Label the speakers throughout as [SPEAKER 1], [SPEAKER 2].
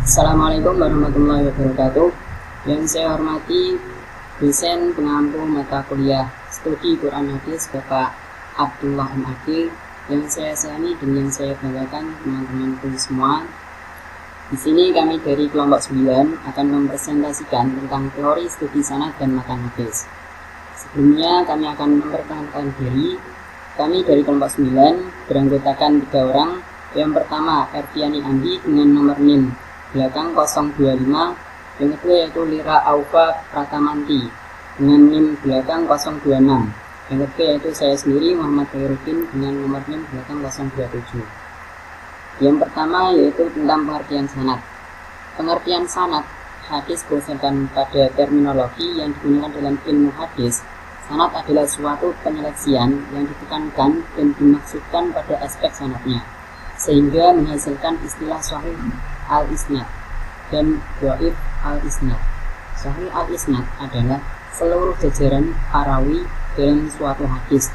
[SPEAKER 1] Assalamualaikum warahmatullahi wabarakatuh. Yang saya hormati dosen pengampu mata kuliah studi Quran Hadis Bapak Abdullah M.Adi, yang saya sayangin dan yang saya banggakan teman-temanku semua. Di sini kami dari kelompok 9 akan mempresentasikan tentang teori studi sanad dan matan hadis. Sebelumnya kami akan memperkenalkan diri. Kami dari kelompok 9 beranggotakan 3 orang. Yang pertama Erviani Andi dengan nomor NIM belakang 025, yang kedua yaitu Lira Aufa Pratamanti dengan NIM belakang 026, yang ketiga yaitu saya sendiri Muhammad Khairuddin dengan nomor NIM belakang 027. Yang pertama yaitu tentang pengertian sanad. Pengertian sanad hadis berdasarkan pada terminologi yang digunakan dalam ilmu hadis. Sanad adalah suatu penyeleksian yang ditekankan dan dimaksudkan pada aspek sanadnya, sehingga menghasilkan istilah sahih al-isnad dan dhaif al-isnad. Sahih al-isnad adalah seluruh jajaran perawi dalam suatu hadis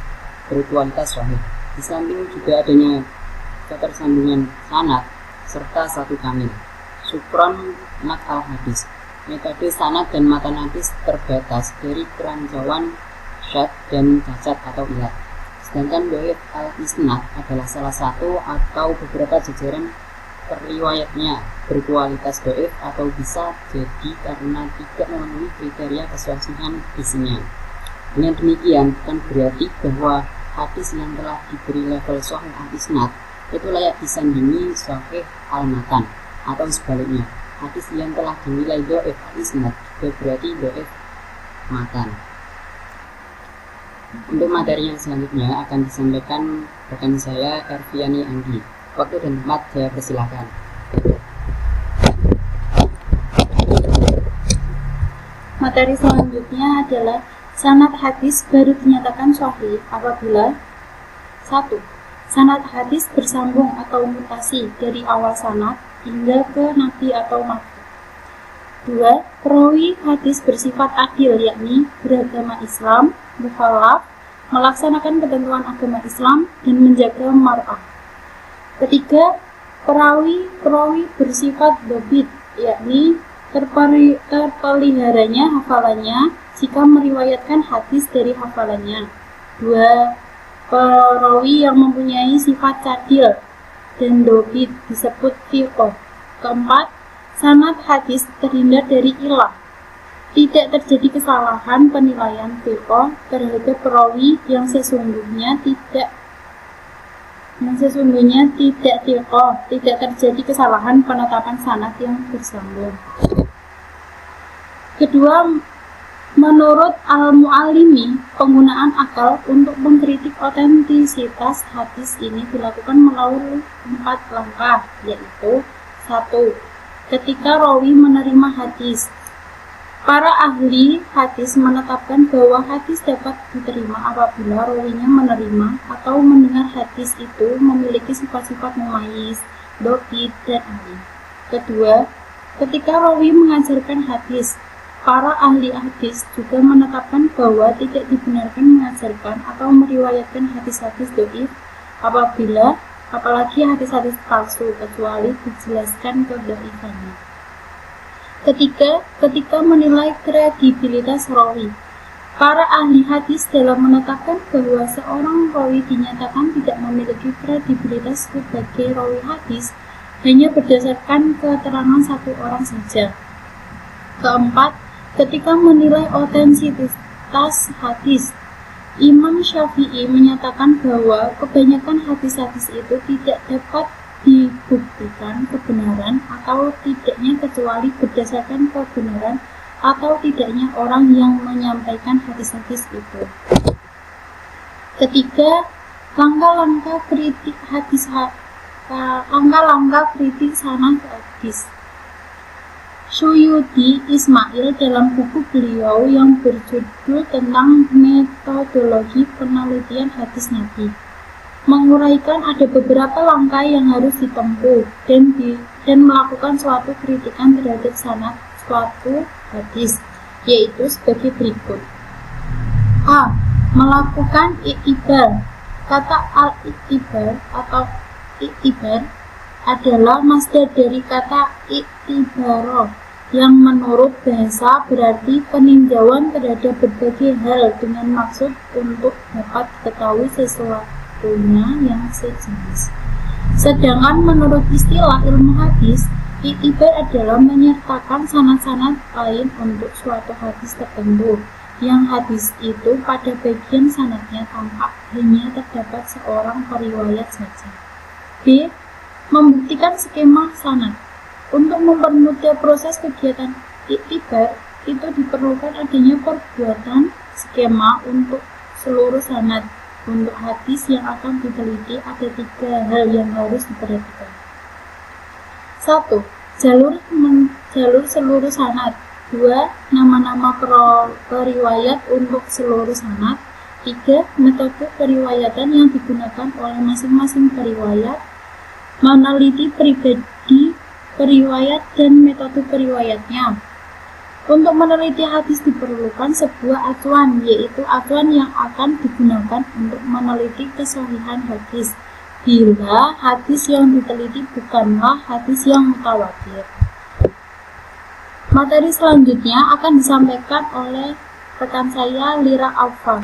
[SPEAKER 1] berkualitas sahih. Di samping juga adanya ketersambungan sanad serta satu kamil. Sukron mat al-hadis. Metode sanad dan matan hadis terbatas dari kerancuan, syad dan cacat atau ilat. Sedangkan dhaif al-isnad adalah salah satu atau beberapa jajaran periwayatnya berkualitas dhaif atau bisa jadi karena tidak memenuhi kriteria kesahihan isinya. Dengan demikian bukan berarti bahwa hadis yang telah diberi level sahih al-isnad itu layak disandingi sahih al-matan, atau sebaliknya, hadis yang telah dinilai dhaif al-isnad juga berarti dhaif matan. Untuk materi yang selanjutnya akan disampaikan rekan saya Erviani Andi. Waktu dan tempat saya persilahkan.
[SPEAKER 2] Materi selanjutnya adalah sanad hadis baru dinyatakan sahih apabila 1. Sanad hadis bersambung atau mutasi dari awal sanad hingga ke nabi atau marfu. 2. Perawi hadis bersifat adil, yakni beragama Islam, mukallaf, melaksanakan ketentuan agama Islam dan menjaga mar'ah. 3. Perawi bersifat dhabit, yakni terpeliharanya hafalannya jika meriwayatkan hadis dari hafalannya. 2. Perawi yang mempunyai sifat cadil dan dhabit disebut thiqah. 4. Sanad hadis terhindar dari ilah. Tidak terjadi kesalahan penilaian thiqah terhadap perawi yang sesungguhnya tidak thiqah, tidak terjadi kesalahan penetapan sanad yang bersambung. Kedua, menurut Al-Mu'allimi, penggunaan akal untuk mengkritik otentisitas hadis ini dilakukan melalui 4 langkah, yaitu 1. Ketika rawi menerima hadis, para ahli hadis menetapkan bahwa hadis dapat diterima apabila rawinya menerima atau mendengar hadis itu memiliki sifat-sifat mumayyiz, dhabit, dan ahli. Kedua, ketika rawi mengajarkan hadis, para ahli hadis juga menetapkan bahwa tidak dibenarkan mengajarkan atau meriwayatkan hadis-hadis dhaif apalagi hadis-hadis palsu kecuali dijelaskan kedhaifannya. Ketiga, ketika menilai kredibilitas rawi, para ahli hadis dalam menetapkan bahwa seorang rawi dinyatakan tidak memiliki kredibilitas sebagai rawi hadis hanya berdasarkan keterangan satu orang saja. Keempat, ketika menilai otentisitas hadis, Imam Syafi'i menyatakan bahwa kebanyakan hadis-hadis itu tidak dapat dibuktikan kebenaran atau tidaknya kecuali berdasarkan kebenaran atau tidaknya orang yang menyampaikan hadis-hadis itu. Ketiga, langkah-langkah kritik sanad hadis. Suyuti Ismail dalam buku beliau yang berjudul tentang metodologi penelitian hadis Nabi menguraikan ada beberapa langkah yang harus ditempuh dan melakukan suatu kritikan terhadap sanad suatu hadis, yaitu sebagai berikut. A. Melakukan iktibar. Kata al-iktibar atau iktibar adalah masdar dari kata iktibaro, yang menurut bahasa berarti peninjauan terhadap berbagai hal dengan maksud untuk dapat diketahui sesuatunya yang sejenis. Sedangkan menurut istilah ilmu hadis, iktibar adalah menyertakan sanad-sanad lain untuk suatu hadis tertentu, yang hadis itu pada bagian sanadnya tampak hanya terdapat seorang periwayat saja. B. Membuktikan skema sanad. Untuk mempermudah proses kegiatan iktibar, itu diperlukan adanya perbuatan skema untuk seluruh sanad. Untuk hadis yang akan diteliti ada 3 hal yang harus diperhatikan. 1. Jalur seluruh sanad. 2. Nama-nama periwayat untuk seluruh sanad. 3. Metode periwayatan yang digunakan oleh masing-masing periwayat. Meneliti pribadi periwayat dan metode periwayatnya. Untuk meneliti hadis diperlukan sebuah acuan, yaitu acuan yang akan digunakan untuk meneliti kesahihan hadis, bila hadis yang diteliti bukanlah hadis yang mutawatir. Materi selanjutnya akan disampaikan oleh rekan saya, Lira Alfa.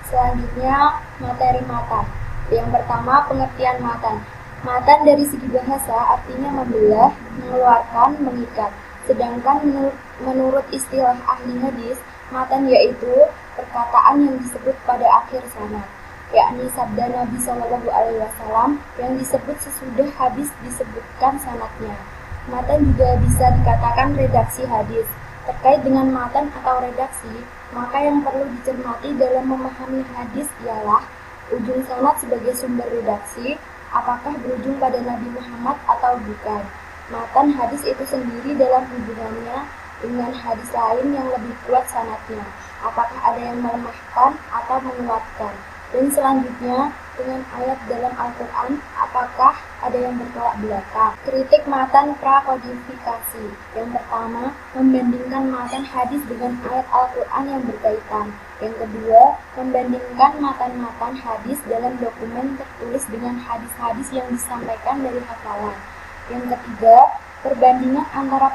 [SPEAKER 3] Selanjutnya, materi matan. Yang pertama, pengertian matan. Matan dari segi bahasa artinya membelah, mengeluarkan, mengikat. Sedangkan menurut istilah ahli hadis, matan yaitu perkataan yang disebut pada akhir sanad, yakni sabda Nabi SAW yang disebut sesudah hadis disebutkan sanadnya. Matan juga bisa dikatakan redaksi hadis. Terkait dengan matan atau redaksi, maka yang perlu dicermati dalam memahami hadis ialah ujung sanad sebagai sumber redaksi, apakah berujung pada Nabi Muhammad atau bukan. Matan hadis itu sendiri dalam hubungannya dengan hadis lain yang lebih kuat sanadnya, apakah ada yang melemahkan atau menguatkan. Dan selanjutnya, dengan ayat dalam Al-Quran, apakah ada yang bertolak belakang. Kritik matan prakodifikasi. Yang pertama, membandingkan matan hadis dengan ayat Al-Quran yang berkaitan. Yang kedua, membandingkan matan-matan hadis dalam dokumen tertulis dengan hadis-hadis yang disampaikan dari hafalan. Yang ketiga, perbandingan antara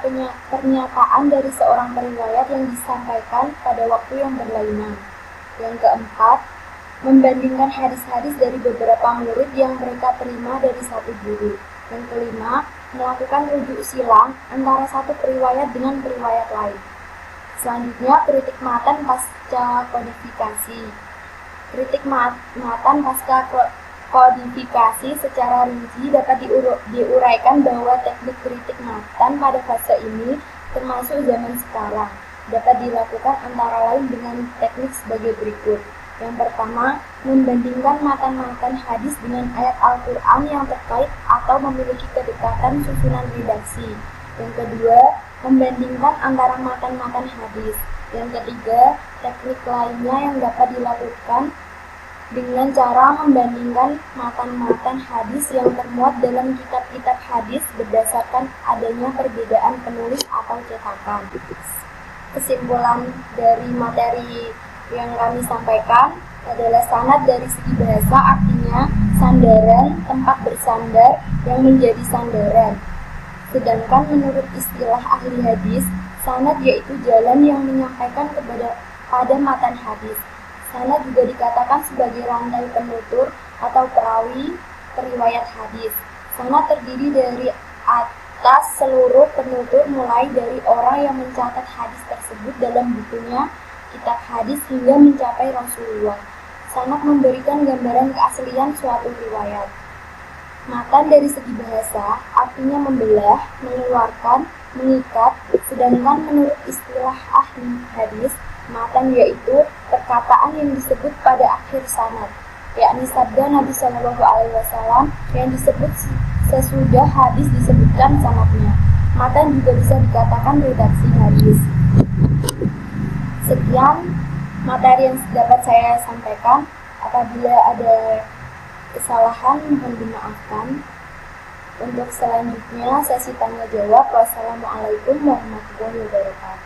[SPEAKER 3] pernyataan dari seorang periwayat yang disampaikan pada waktu yang berlainan. Yang keempat, membandingkan hadis-hadis dari beberapa murid yang mereka terima dari satu guru. Yang kelima, melakukan rujuk silang antara satu periwayat dengan periwayat lain. Selanjutnya, kritik matan pasca kodifikasi. Kritik matan pasca kodifikasi secara rinci dapat diuraikan bahwa teknik kritik matan pada fase ini termasuk zaman sekarang dapat dilakukan antara lain dengan teknik sebagai berikut. Yang pertama, membandingkan matan-matan hadis dengan ayat Al-Quran yang terkait atau memiliki kedekatan susunan redaksi. Yang kedua, membandingkan antara matan-matan hadis. Yang ketiga, teknik lainnya yang dapat dilakukan dengan cara membandingkan matan-matan hadis yang termuat dalam kitab-kitab hadis berdasarkan adanya perbedaan penulis atau cetakan. Kesimpulan dari materi yang kami sampaikan adalah sanad dari segi bahasa artinya sandaran, tempat bersandar yang menjadi sandaran. Sedangkan menurut istilah ahli hadis, sanad yaitu jalan yang menyampaikan pada matan hadis. Sanad juga dikatakan sebagai rantai penutur atau perawi periwayat hadis. Sanad terdiri dari atas seluruh penutur mulai dari orang yang mencatat hadis tersebut dalam bukunya, kitab hadis hingga mencapai Rasulullah. Sanad memberikan gambaran keaslian suatu riwayat. Matan dari segi bahasa artinya membelah, mengeluarkan, mengikat, sedangkan menurut istilah ahli hadis, matan yaitu perkataan yang disebut pada akhir sanad, yakni sabda Nabi SAW yang disebut sesudah hadis disebutkan sanadnya. Matan juga bisa dikatakan redaksi hadis. Sekian materi yang dapat saya sampaikan. Apabila ada kesalahan mohon dimaafkan. Untuk selanjutnya sesi tanya jawab. Wassalamualaikum warahmatullahi wabarakatuh.